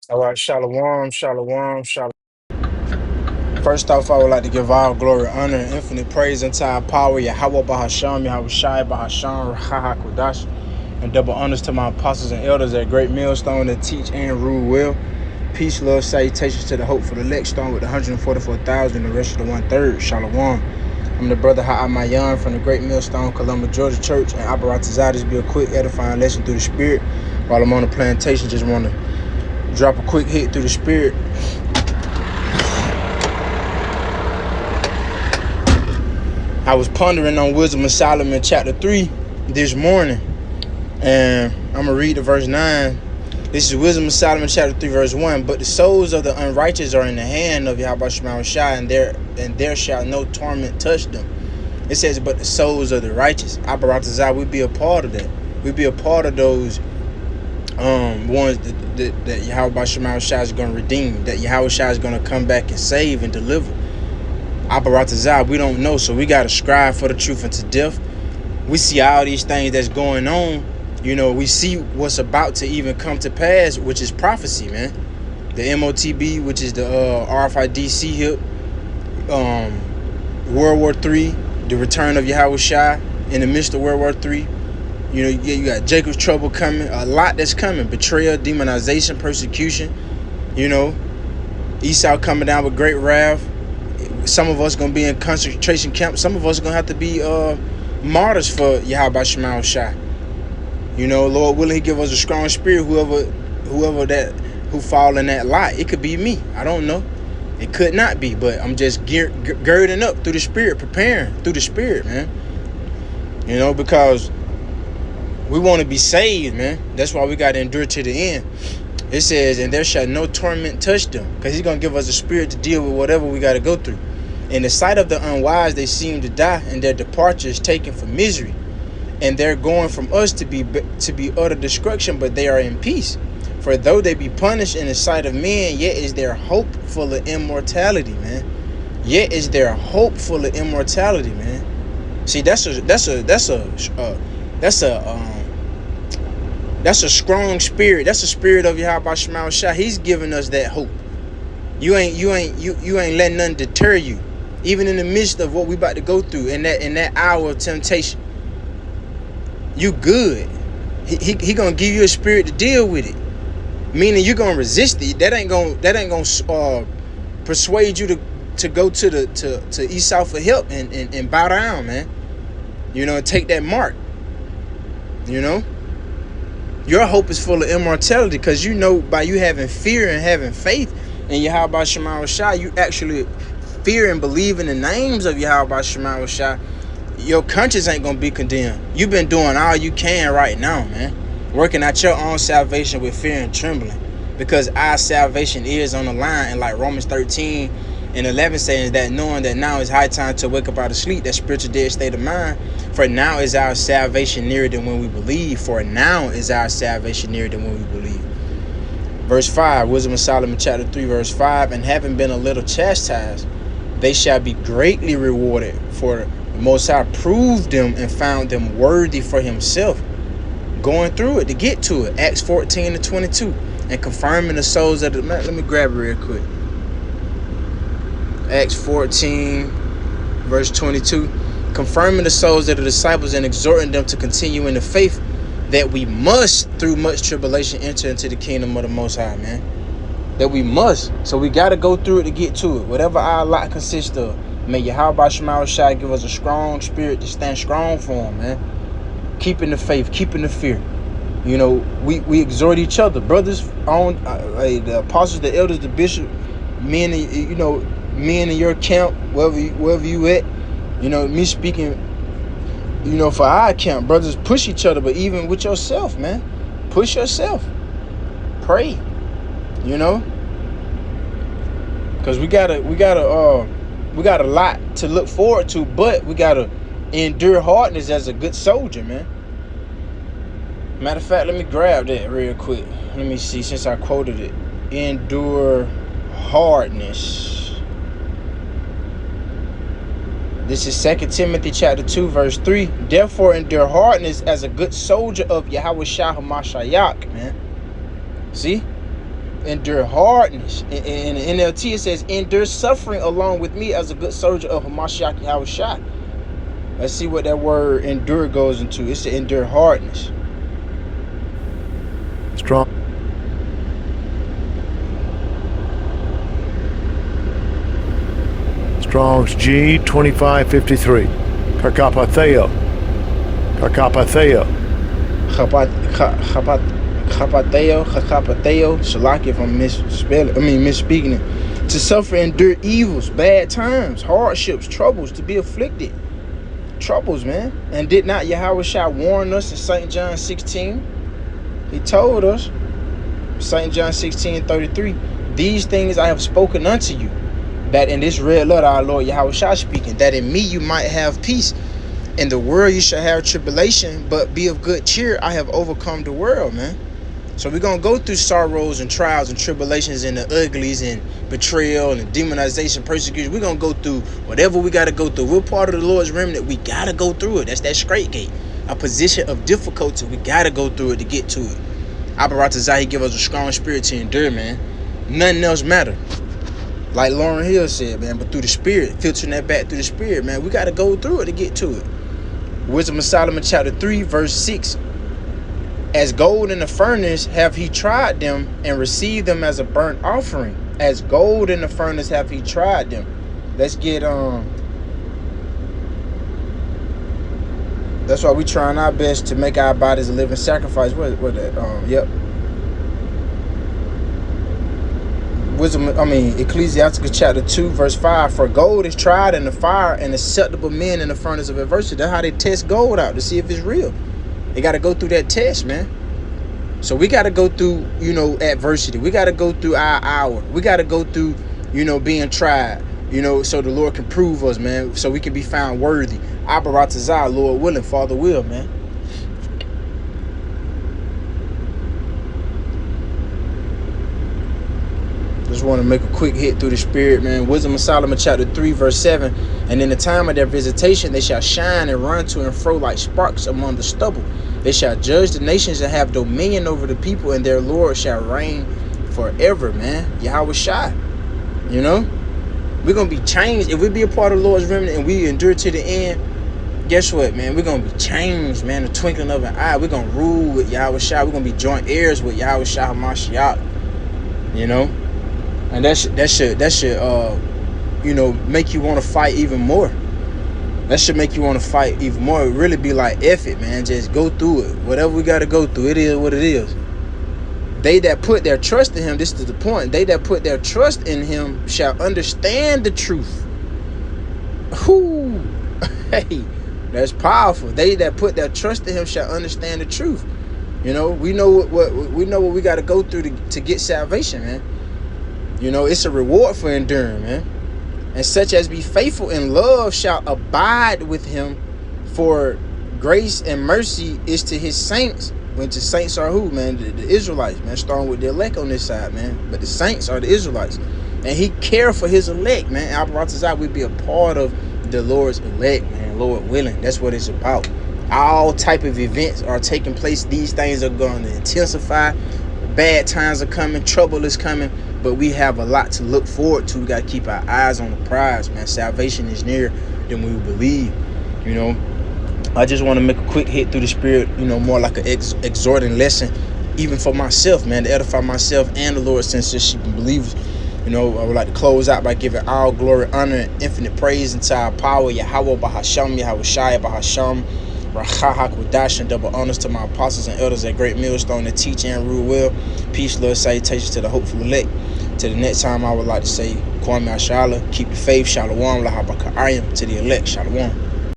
All right, shalom, shalom, shalom. First off, I would like to give all glory, honor, and infinite praise unto our power, Yahweh Bahasham, Yahweh Shai Bahasham, Raha Kodash, and double honors to my apostles and elders at Great Millstone that teach and rule well. Peace, love, salutations to the hope for the elect stone with the 144,000 and the rest of the one-third. Shalom. I'm the brother Ha'amayan from the Great Millstone, Columbus, Georgia Church, and Aparatazah. This be a quick edifying lesson through the Spirit. While I'm on the plantation, just want to drop a quick hit through the Spirit. I was pondering on Wisdom of Solomon chapter 3 this morning, and I'm going to read the verse 9. This is Wisdom of Solomon chapter 3 verse 1. But the souls of the unrighteous are in the hand of Yahweh Shema Shai, and there shall no torment touch them. It says, but the souls of the righteous. Aparatazah, we be a part of that. We be a part of those ones that Yahweh Shema Shai is going to redeem, that Yahweh Shai is going to come back and save and deliver. Aparatazah, we don't know, so we got to strive for the truth unto death. We see all these things that's going on. You know, we see what's about to even come to pass, which is prophecy, man. The MOTB, which is the RFID hip, World War III, the return of Yahweh Shai in the midst of World War III. You know, you got Jacob's trouble coming, a lot that's coming. Betrayal, demonization, persecution. You know, Esau coming down with great wrath. Some of us gonna be in concentration camps. Some of us gonna have to be martyrs for Yahweh Shema Shai. You know, Lord willing, He give us a strong spirit. Who fall in that lot. It could be me. I don't know. It could not be, but I'm just girding up through the Spirit, preparing through the Spirit, man. You know, because we want to be saved, man. That's why we got to endure to the end. It says, and there shall no torment touch them, because He's going to give us a spirit to deal with whatever we got to go through. In the sight of the unwise, they seem to die, and their departure is taken for misery. And they're going from us to be utter destruction, but they are in peace. For though they be punished in the sight of men, yet is their hope full of immortality, man. Yet is their hope full of immortality, man. See, that's a strong spirit. That's a spirit of Yahweh Shema Shai. He's giving us that hope. You ain't letting nothing deter you, even in the midst of what we about to go through in that hour of temptation. You good. He gonna give you a spirit to deal with it. Meaning you're gonna resist it. That ain't gonna persuade you to go to Esau for help and bow down, man. You know, and take that mark. You know, your hope is full of immortality, because you know, by you having fear and having faith in Yahweh Shema Shai, you actually fear and believe in the names of Yahweh Shema Shai. Your conscience ain't gonna be condemned. You've been doing all you can right now, man. Working out your own salvation with fear and trembling, because our salvation is on the line. And like Romans 13:11 says, that knowing that now is high time to wake up out of sleep, that spiritual dead state of mind. For now is our salvation nearer than when we believe. For now is our salvation nearer than when we believe. Verse 5, Wisdom of Solomon chapter 3 verse 5. And having been a little chastised, they shall be greatly rewarded. For the Most High proved them and found them worthy for Himself. Going through it to get to it. Acts 14:22. And confirming the souls of the... Let me grab it real quick. Acts 14 verse 22. Confirming the souls of the disciples and exhorting them to continue in the faith, that we must, through much tribulation, enter into the kingdom of the Most High, man. That we must. So we got to go through it to get to it. Whatever our lot consists of. May Yahweh Shema Shai give us a strong spirit to stand strong for Him, man. Keeping the faith, keeping the fear. You know, we exhort each other, brothers, on the apostles, the elders, the bishop, men, you know, men in your camp, wherever you at. You know, me speaking, you know, for our camp, brothers, push each other, but even with yourself, man, push yourself. Pray, you know, because we got a lot to look forward to, but we gotta endure hardness as a good soldier, man. Matter of fact, let me grab that real quick. Let me see, since I quoted it. Endure hardness. This is 2 Timothy chapter 2 verse 3. Therefore endure hardness as a good soldier of Yahweh Shai HaMashiach, man. See? endure hardness. In the NLT it says, endure suffering along with me as a good soldier of Hamashiach Yahushua. Let's see what that word endure goes into. It's to endure hardness. Strong's G 2553. Carcapatheo. Chapateo, Shalaki if I'm misspeaking it. To suffer, endure evils, bad times, hardships, troubles, to be afflicted. Troubles, man. And did not Yahushua warn us in St. John 16? He told us, St. John 16:33, these things I have spoken unto you, that in this red letter our Lord Yahushua speaking, that in me you might have peace. In the world you shall have tribulation, but be of good cheer. I have overcome the world, man. So we're going to go through sorrows and trials and tribulations and the uglies and betrayal and demonization, persecution. We're going to go through whatever we got to go through. We're part of the Lord's remnant. We got to go through it. That's that straight gate. A position of difficulty. We got to go through it to get to it. Abaratazah, he give us a strong spirit to endure, man. Nothing else matter. Like Lauren Hill said, man, but through the spirit, filtering that back through the spirit, man, we got to go through it to get to it. Wisdom of Solomon chapter 3 verse 6. As gold in the furnace have he tried them and received them as a burnt offering. As gold in the furnace have he tried them. Let's get that's why we trying our best to make our bodies a living sacrifice. What that yep. Ecclesiasticus chapter 2 verse 5. For gold is tried in the fire and acceptable men in the furnace of adversity. That's how they test gold out to see if it's real. They got to go through that test, man. So we got to go through, adversity. We got to go through our hour. We got to go through, being tried, so the Lord can prove us, man, so we can be found worthy. Abaratazah, Lord willing, Father will, man. Just want to make a quick hit through the spirit, man. Wisdom of Solomon chapter 3 verse 7. And in the time of their visitation they shall shine and run to and fro like sparks among the stubble. They shall judge the nations and have dominion over the people, and their Lord shall reign forever, man. Yahushua. We're gonna be changed. If we be a part of the Lord's remnant and we endure to the end, guess what, man? We're gonna be changed, man. The twinkling of an eye. We're gonna rule with Yahushua. We're gonna be joint heirs with Yahushua Hamashiach. And that should make you want to fight even more. That should make you want to fight even more. It really be like, F it, man. Just go through it. Whatever we got to go through, it is what it is. They that put their trust in him, this is the point. They that put their trust in him shall understand the truth. Whoo, hey, that's powerful. They that put their trust in him shall understand the truth. We know what we got to go through to get salvation, man. It's a reward for enduring, man. And such as be faithful in love shall abide with him, for grace and mercy is to his saints. When the saints are who, man? The Israelites, man. Starting with the elect on this side, man. But the saints are the Israelites. And he cared for his elect, man. Abaratazah, we'd be a part of the Lord's elect, man. Lord willing. That's what it's about. All type of events are taking place. These things are going to intensify. Bad times are coming. Trouble is coming. But we have a lot to look forward to. We got to keep our eyes on the prize, man. Salvation is nearer than we believe. I just want to make a quick hit through the spirit, more like an exhorting lesson, even for myself, man, to edify myself and the Lord, since sheep and believers. I would like to close out by giving all glory, honor, and infinite praise into our power, Yahweh Bahasham, Yahushua Bahasham, Rachaha Kudash, and double honors to my apostles and elders at Great Millstone that teach and rule well. Peace, love, salutations to the hopeful elect. Till the next time, I would like to say, Kwame Ashala, keep the faith, Shalom, Lahabaka'ayim, to the elect, Shalom.